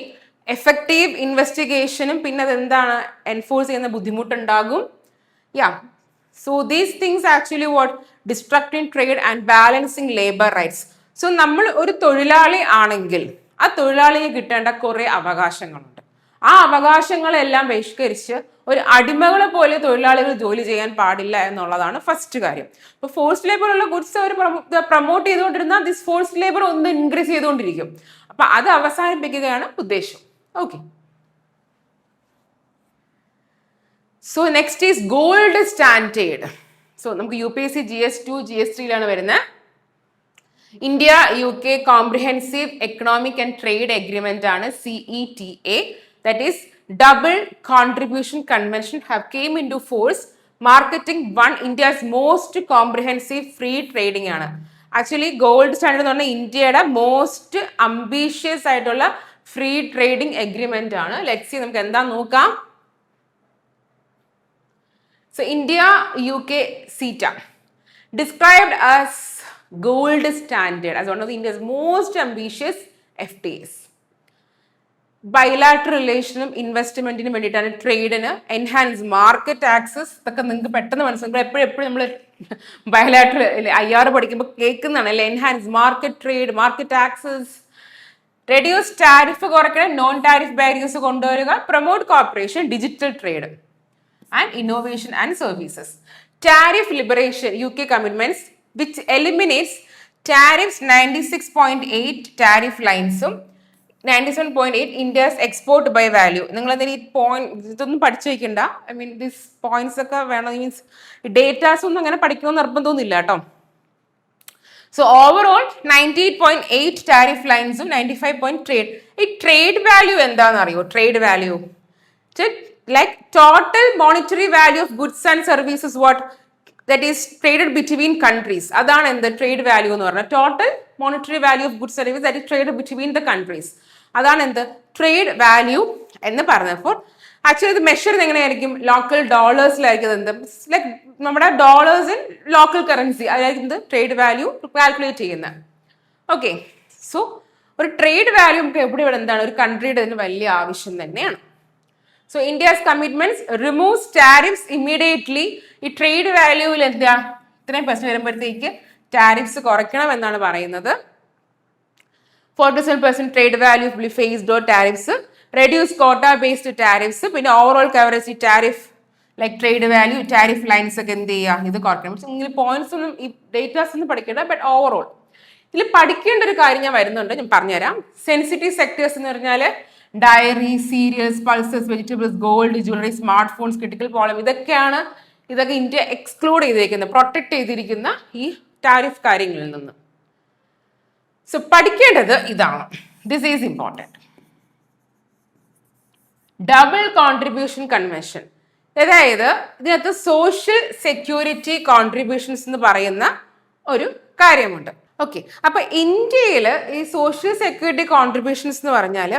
effective investigation പിന്നെ അതെന്താണ് എൻഫോഴ്സ് ചെയ്യുന്ന ബുദ്ധിമുട്ടുണ്ടാകും. So these things actually what disrupting trade and balancing labor rights. So നമ്മൾ ഒരു തൊഴിലാളി ആണെങ്കിൽ ആ തൊഴിലാളിക്ക് കിട്ടേണ്ട കുറെ അവകാശങ്ങളുണ്ട്. ആ അവകാശങ്ങളെല്ലാം ബഹിഷ്കരിച്ച് ഒരു അടിമകളെ പോലെ തൊഴിലാളികൾ ജോലി ചെയ്യാൻ പാടില്ല എന്നുള്ളതാണ് ഫസ്റ്റ് കാര്യം. ഇപ്പോൾ ഫോഴ്സ്ഡ് ലേബർ ഉള്ള ഗുഡ്സ് അവർ പ്രൊമോട്ട് ചെയ്തുകൊണ്ടിരുന്നാൽ ദിസ് ഫോഴ്സ്ഡ് ലേബർ ഒന്ന് ഇൻക്രീസ് ചെയ്തുകൊണ്ടിരിക്കും. അപ്പൊ അത് അവസാനിപ്പിക്കുകയാണ് ഉദ്ദേശം. Okay, so next is gold standard. So നമുക്ക് UPSC GS2 GS3 വരുന്നത്. India UK comprehensive economic and trade agreement ആണ് CETA. that is double contribution convention have came into force, marketing one India's most comprehensive free trading ആണ്. Actually gold standard എന്ന് പറഞ്ഞാൽ ഇന്ത്യയുടെ most ambitious ആയിട്ടുള്ള free trading agreement ആണ്. Let's see നമുക്ക് എന്താ നോക്കാം. So India UK CETA described as gold standard as one of India's most ambitious FTAs. Bilateral റിലേഷനും ഇൻവെസ്റ്റ്മെന്റിനും വേണ്ടിയിട്ടാണ്, ട്രേഡിന് എൻഹാൻസ് മാർക്കറ്റ് ആക്സസ്, ഇതൊക്കെ നിങ്ങൾക്ക് പെട്ടെന്ന് മനസ്സിലാക്കും. എപ്പോഴും നമ്മൾ ബൈലാറ്ററൽ IR പഠിക്കുമ്പോൾ കേൾക്കുന്നതാണ് അല്ലെ, enhance market trade, market access, reduce tariff കുറയ്ക്കണം, നോൺ ടാരിഫ് ബാരിയേഴ്സ് കൊണ്ടുവരിക, promote corporation, digital trade and innovation and services. Tariff liberation, UK commitments which eliminates tariffs 96.8 tariff lines, 97.8 India's export by value. നിങ്ങൾ എന്തെങ്കിലും ഈ point ഇതൊന്നും പഠിച്ചു വെക്കണ്ട. I mean this points ഒക്കെ വേണം, മീൻസ് ഡേറ്റാസ് ഒന്നും അങ്ങനെ പഠിക്കണമെന്ന് നിർബന്ധമൊന്നുമില്ല കേട്ടോ. സോ ഓവറോൾ 98.8 ടാരിഫ് ലൈൻസും 95 ട്രേഡ്. ഈ ട്രേഡ് വാല്യൂ എന്താണെന്ന് അറിയോ? Trade value like total monetary value of goods and services what that is traded between countries. അതാണ് എന്ത് ട്രേഡ് വാല്യൂ എന്ന് പറഞ്ഞാൽ. Total monetary value of goods service that is trade between the countries. അതാണ് എന്ത് trade value എന്ന് പറഞ്ഞപ്പോൾ actually ഇത് measure എങ്ങനെയായിരിക്കും? ലോക്കൽ ഡോളേഴ്സിലായിരിക്കും. എന്ത് ലൈക്ക് നമ്മുടെ ഡോളേഴ്സ് ഇൻ ലോക്കൽ കറൻസി അതായിരിക്കും ഇത് ട്രേഡ് വാല്യൂ കാൽക്കുലേറ്റ് ചെയ്യുന്നത്. ഓക്കെ, സോ ഒരു ട്രേഡ് വാല്യൂ നമുക്ക് എവിടെ എന്താണ് ഒരു കൺട്രിയുടെ ഇതിന് വലിയ ആവശ്യം തന്നെയാണ്. So India's commitments removes tariffs immediately. ഈ ട്രേഡ് വാല്യൂവിൽ എന്താ ഇത്രയും പെർസെന്റ് വരുമ്പോഴത്തേക്ക് ടാരിഫ്സ് കുറയ്ക്കണം എന്നാണ് പറയുന്നത്. 47% trade value will faced or tariffs, reduce quota based tariffs, പിന്നെ overall coverage tariff like trade value tariff lines ഒക്കെ എന്ത് ചെയ്യുക ഇത് കുറയ്ക്കണം. ഇങ്ങനെ പോയിന്റ്സ് ഒന്നും ഈ ഡേറ്റാസ് ഒന്നും പഠിക്കേണ്ട, ബട്ട് ഓവറോൾ ഇതിൽ പഠിക്കേണ്ട ഒരു കാര്യം ഞാൻ വരുന്നുണ്ട്, ഞാൻ പറഞ്ഞുതരാം. സെൻസിറ്റീവ് സെക്ടേഴ്സ് എന്ന് പറഞ്ഞാൽ dairy, cereals, pulses, vegetables, gold, jewellery, smart phones, critical പോളം, ഇതൊക്കെ ഇന്ത്യ എക്സ്ക്ലൂഡ് ചെയ്തിരിക്കുന്ന, പ്രൊട്ടക്ട് ചെയ്തിരിക്കുന്ന ഈ ടാരിഫ് കാര്യങ്ങളിൽ നിന്ന്. സോ പഠിക്കേണ്ടത് ഇതാണ്. This is important. Double contribution convention, അതായത് ഇതിനകത്ത് സോഷ്യൽ സെക്യൂരിറ്റി കോൺട്രിബ്യൂഷൻസ് എന്ന് പറയുന്ന ഒരു കാര്യമുണ്ട്. ഓക്കെ, അപ്പൊ ഇന്ത്യയിൽ ഈ സോഷ്യൽ സെക്യൂരിറ്റി കോൺട്രിബ്യൂഷൻസ് എന്ന് പറഞ്ഞാൽ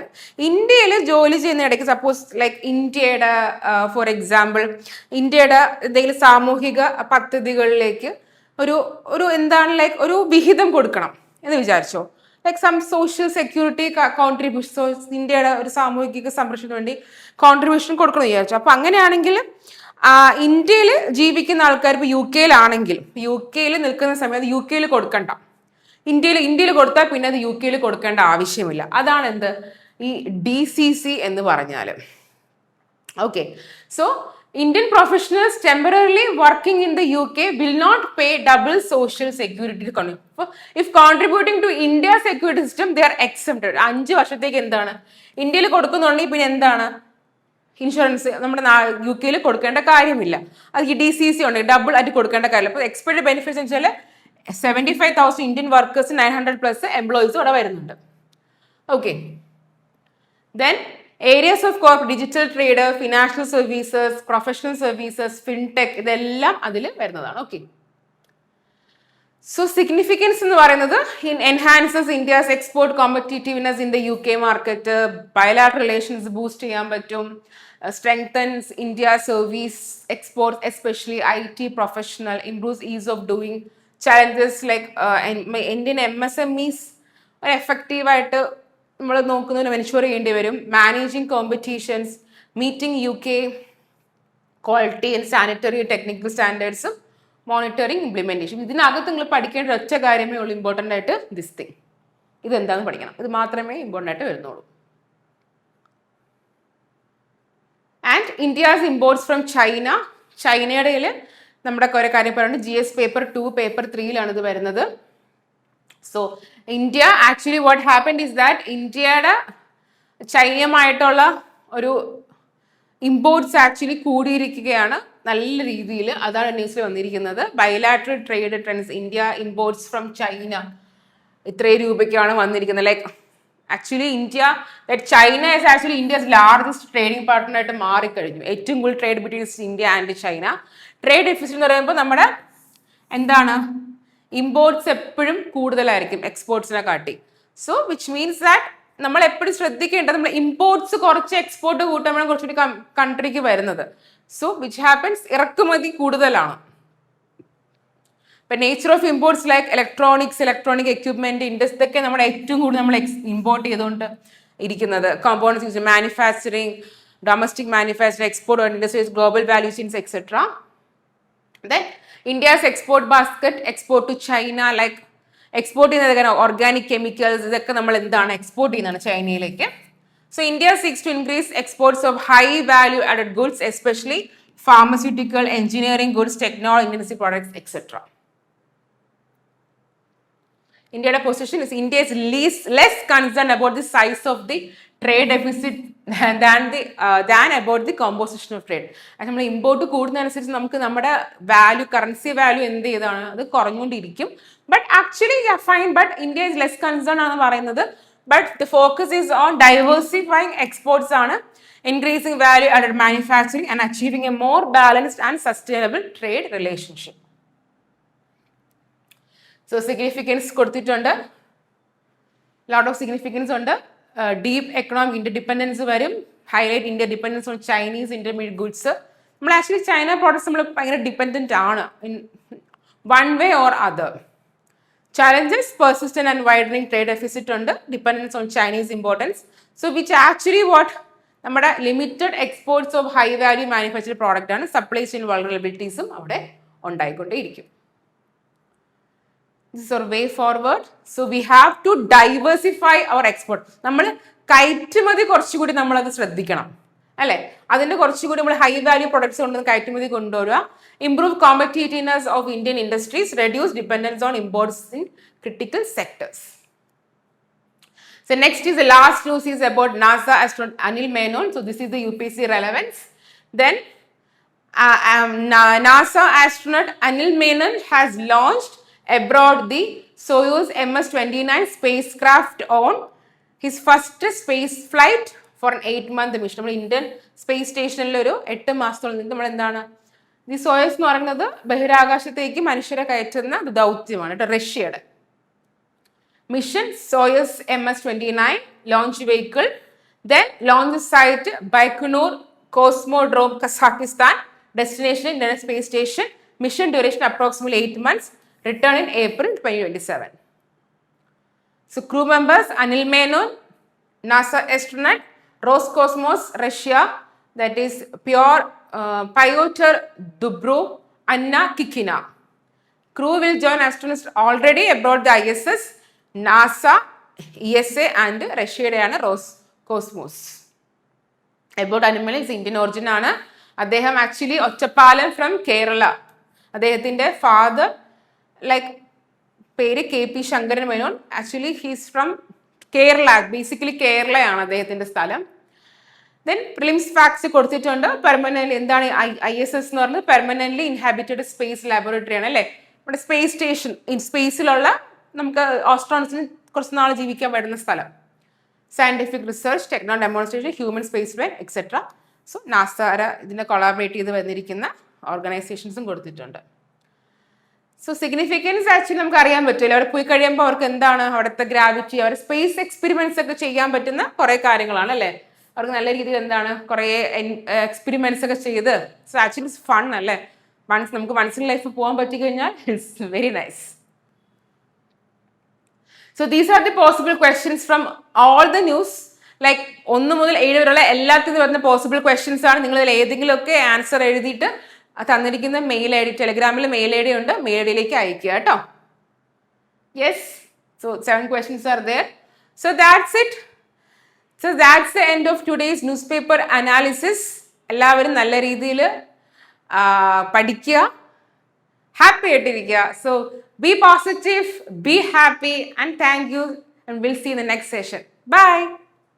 ഇന്ത്യയിൽ ജോലി ചെയ്യുന്ന ഇടയ്ക്ക് സപ്പോസ് ലൈക്ക് ഇന്ത്യയുടെ ഫോർ എക്സാമ്പിൾ ഇന്ത്യയുടെ എന്തെങ്കിലും സാമൂഹിക പദ്ധതികളിലേക്ക് ഒരു എന്താണ് ലൈക്ക് ഒരു വിഹിതം കൊടുക്കണം എന്ന് വിചാരിച്ചോ, like some social security contribution, ഇന്ത്യയുടെ ഒരു സാമൂഹിക സംരക്ഷണത്തിന് വേണ്ടി കോൺട്രിബ്യൂഷൻ കൊടുക്കണം എന്ന് വിചാരിച്ചു. അപ്പൊ അങ്ങനെയാണെങ്കിൽ ഇന്ത്യയിൽ ജീവിക്കുന്ന ആൾക്കാർ ഇപ്പോൾ UK നിൽക്കുന്ന സമയത്ത് UK കൊടുക്കണ്ട, ഇന്ത്യയിൽ കൊടുത്താൽ പിന്നെ അത് UK കൊടുക്കേണ്ട ആവശ്യമില്ല. അതാണ് എന്ത് ഈ DCC എന്ന് പറഞ്ഞാൽ. Okay, so Indian professionals temporarily working in the UK will not pay double social security if contributing to India security system they are excepted. 5 വർഷത്തേക്ക് എന്താണ് ഇന്ത്യയിൽ കൊടുക്കുന്നുണ്ടെങ്കിൽ പിന്നെ എന്താണ് ഇൻഷുറൻസ് നമ്മുടെ UK കൊടുക്കേണ്ട കാര്യമില്ല. അത് ഈ DCC ഉണ്ടെങ്കിൽ ഡബിൾ ആയിട്ട് കൊടുക്കേണ്ട കാര്യമില്ല. അപ്പോൾ എക്സ്പെക്റ്റഡ് ബെനിഫിറ്റ്സ് എന്ന് വെച്ചാൽ 75,000 ഇന്ത്യൻ വർക്കേഴ്സ്, 900+ എംപ്ലോയീസ് ഇവിടെ വരുന്നുണ്ട്. Okay, then Arias of corp digital trade, financial services, professional services, fintech, ഇതെല്ലാം അതിൽ വരുന്നതാണ്. ഓക്കെ, സോ സിഗ്നിഫിക്കൻസ് എന്ന് പറയുന്നത് enhances India's export competitiveness in the UK market, bilateral relations boost ചെയ്യാൻ പറ്റും, strengthens India service exports, especially IT professional, improves ease of doing challenges like Indian MSMEs ഒരു എഫക്റ്റീവായിട്ട് നമ്മൾ നോക്കുന്നതിന് എൻഷുർ ചെയ്യേണ്ടി വരും. Managing competitions, meeting UK quality and sanitary technical സ്റ്റാൻഡേർഡ്സും, monitoring, implementation. ഇതിനകത്ത് നിങ്ങൾ പഠിക്കേണ്ട ഒറ്റ കാര്യമേ ഉള്ളൂ ഇമ്പോർട്ടൻ്റ് ആയിട്ട്, ദിസ് തിങ്. ഇതെന്താണെന്ന് പഠിക്കണം, ഇത് മാത്രമേ ഇമ്പോർട്ടൻ്റ് ആയിട്ട് വരുന്നുള്ളൂ. ആൻഡ് ഇന്ത്യസ് ഇമ്പോർട്ട്സ് ഫ്രം ചൈനയുടെ നമ്മുടെ കുറെ കാര്യം പറയുന്നത് GS പേപ്പർ 2 പേപ്പർ 3 ഇത് വരുന്നത്. So India actually what happened is that ഇന്ത്യയുടെ ചൈനയുമായിട്ടുള്ള ഒരു ഇമ്പോർട്ട്സ് ആക്ച്വലി കൂടിയിരിക്കുകയാണ് നല്ല രീതിയിൽ. അതാണ് ന്യൂസിൽ വന്നിരിക്കുന്നത്. Bilateral trade trends, India imports from China ഇത്രയും രൂപയ്ക്കാണ് വന്നിരിക്കുന്നത്. Like actually China is actually India's largest trading partner ആയിട്ട് മാറിക്കഴിഞ്ഞു. ഏറ്റവും കൂടുതൽ trade between India and China. Trade deficit എന്ന് പറയുമ്പോൾ നമ്മുടെ എന്താണ് ഇമ്പോർട്ട്സ് എപ്പോഴും കൂടുതലായിരിക്കും എക്സ്പോർട്സിനെ കാട്ടി. സോ വിച്ച് മീൻസ് ദാറ്റ് നമ്മൾ എപ്പോഴും ശ്രദ്ധിക്കേണ്ടത് നമ്മൾ ഇമ്പോർട്ട്സ് കുറച്ച് എക്സ്പോർട്ട് കൂട്ടുമ്പോഴാണ് കുറച്ചുകൂടി കൺട്രിക്ക് വരുന്നത്. സോ വിച്ച് ഹാപ്പൻസ് ഇറക്കുമതി കൂടുതലാണ്. ഇപ്പം nature of imports like electronic equipment industry ഇതൊക്കെ നമ്മുടെ ഏറ്റവും കൂടുതൽ നമ്മൾ ഇമ്പോർട്ട് ചെയ്തുകൊണ്ട് ഇരിക്കുന്നത്. Components manufacturing, domestic manufacturing, export industries, global value chains etcetera. Then India's export basket, export to China, like export ചെയ്യുന്നത് ഓർഗാനിക് കെമിക്കൽസ് ഇതൊക്കെ നമ്മൾ എന്താണ് എക്സ്പോർട്ട് ചെയ്യുന്നതാണ് ചൈനയിലേക്ക്. So India seeks to increase exports of high value added goods, especially pharmaceutical, engineering goods, technology, industry products, etc. India's position is India is less concerned about the size of the trade deficit than about the composition of trade. As we import കൂടുന്നതനുസരിച്ച് നമുക്ക് നമ്മുടെ value currency value എന്ത് ചെയ്താണ് അത് കുറഞ്ഞുകൊണ്ടിരിക്കും. But actually yeah fine, but India is less concerned ആണ് പറയുന്നത്. But the focus is on diversifying exports ആണ്, increasing value added manufacturing and achieving a more balanced and sustainable trade relationship. So significance കൊടുത്തിട്ടുണ്ട്, lot of significance ഉണ്ട്. Deep economic interdependence വരും, highlight India dependence on Chinese intermediate goods. നമ്മൾ actually China products നമ്മൾ ഭയങ്കര dependent ആണ് in one way or other. Challenges, persistent and widening trade deficit ഉണ്ട്, dependence on Chinese importance. So which actually what നമ്മുടെ limited exports of high value manufactured product ആണ്. Supply chain വൾണറബിലിറ്റീസും അവിടെ ഉണ്ടായിക്കൊണ്ടേയിരിക്കും. This is our way forward. So we have to diversify our export. നമ്മൾ കയറ്റുമതി കുറച്ചുകൂടി നമ്മളത് ശ്രദ്ധിക്കണം അല്ലേ, അതിൻ്റെ കുറച്ചുകൂടി നമ്മൾ ഹൈ വാല്യൂ പ്രൊഡക്ട്സ് കൊണ്ട് കയറ്റുമതി കൊണ്ടുവരിക. Improve competitiveness of Indian industries, reduce dependence on imports in critical sectors. So next is the last news is about NASA astronaut Anil Menon. So this is the UPSC relevance. Then NASA astronaut Anil Menon has launched abroad the Soyuz MS-29 spacecraft on his first space flight for an 8-month mission. നമ്മൾ Indian space സ്റ്റേഷനിൽ ഒരു 8 മാസത്തോളം നിന്ന് നമ്മൾ എന്താണ് ഈ Soyuz എന്ന് പറയുന്നത് ബഹിരാകാശത്തേക്ക് മനുഷ്യരെ കയറ്റുന്ന ദൗത്യമാണ് കേട്ടോ, റഷ്യയുടെ mission Soyuz MS-29 launch vehicle, then launch site Baikonur Cosmodrome, Kazakhstan, destination International Space Station, mission duration approximately 8 months, return in April 2027. So crew members Anil Menon, NASA astronaut, Roscosmos Russia, that is Pyotr Dubro, Anna Kikina. Crew will join astronauts already aboard the ISS, NASA, ESA and റഷ്യയുടെയാണ് Cosmos. About അനിമൽ is Indian origin ആണ്. അദ്ദേഹം actually Ottapalam from Kerala. അദ്ദേഹത്തിൻ്റെ father like പേര് KP Sankaran Menon. Actually he's from Kerala, basically കേരളയാണ് അദ്ദേഹത്തിൻ്റെ സ്ഥലം. Then prelims facts കൊടുത്തിട്ടുണ്ട്. പെർമനന്റ് എന്താണ് ISS എന്ന് പറഞ്ഞത്? പെർമനന്റ്ലി ഇൻഹാബിറ്റഡ് സ്പേസ് ലാബോറട്ടറി ആണ് അല്ലേ. നമ്മുടെ സ്പേസ് സ്റ്റേഷൻ സ്പേസിലുള്ള നമുക്ക് ഓസ്ട്രോണറ്റ്സിന് കുറച്ച് നാൾ ജീവിക്കാൻ വരുന്ന സ്ഥലം. Scientific research, techno demonstration, human space വെൻ എക്സെട്ര. സോ നാസാര ഇതിനെ കൊളാബറേറ്റ് ചെയ്ത് വന്നിരിക്കുന്ന ഓർഗനൈസേഷൻസും കൊടുത്തിട്ടുണ്ട്. സോ സിഗ്നിഫിക്കൻസ് ആക്ച്വലി നമുക്ക് അറിയാൻ പറ്റില്ല. അവിടെ പോയി കഴിയുമ്പോൾ അവർക്ക് എന്താണ് അവിടുത്തെ ഗ്രാവിറ്റി, അവർ സ്പേസ് എക്സ്പെരിമെന്റ്സ് ഒക്കെ ചെയ്യാൻ പറ്റുന്ന കുറേ കാര്യങ്ങളാണ് അല്ലേ. അവർക്ക് നല്ല രീതിയിൽ എന്താണ് കുറേ എക്സ്പെരിമെന്റ്സ് ഒക്കെ ചെയ്ത് സോ ആക്ച്വലി ഇറ്റ്സ് ഫൺ അല്ലേ. നമുക്ക് വൺസ് ഇൻ ലൈഫ് പോകാൻ പറ്റിക്കഴിഞ്ഞാൽ it's very nice. So these are the possible questions from all the news. Like 1 മുതൽ 7 വരെയുള്ള എല്ലാത്തിനും വരുന്ന പോസിബിൾ ക്വസ്റ്റ്യൻസ് ആണ്. നിങ്ങൾ ഇതിൽ ഏതെങ്കിലുമൊക്കെ ആൻസർ എഴുതിയിട്ട് തന്നിരിക്കുന്ന മെയിൽ ഐ ഡി, ടെലഗ്രാമിൽ മെയിൽ ഐ ഡി ഉണ്ട്, മെയിൽ ഐ ഡിയിലേക്ക് അയക്കുക കേട്ടോ. Yes, so 7 questions are there. So that's it. So that's the end of today's newspaper analysis. എല്ലാവരും നല്ല രീതിയിൽ പഠിക്കുക, ഹാപ്പി ആയിട്ടിരിക്കുക. So be positive, be happy, and thank you, and we'll see you in the next session. Bye.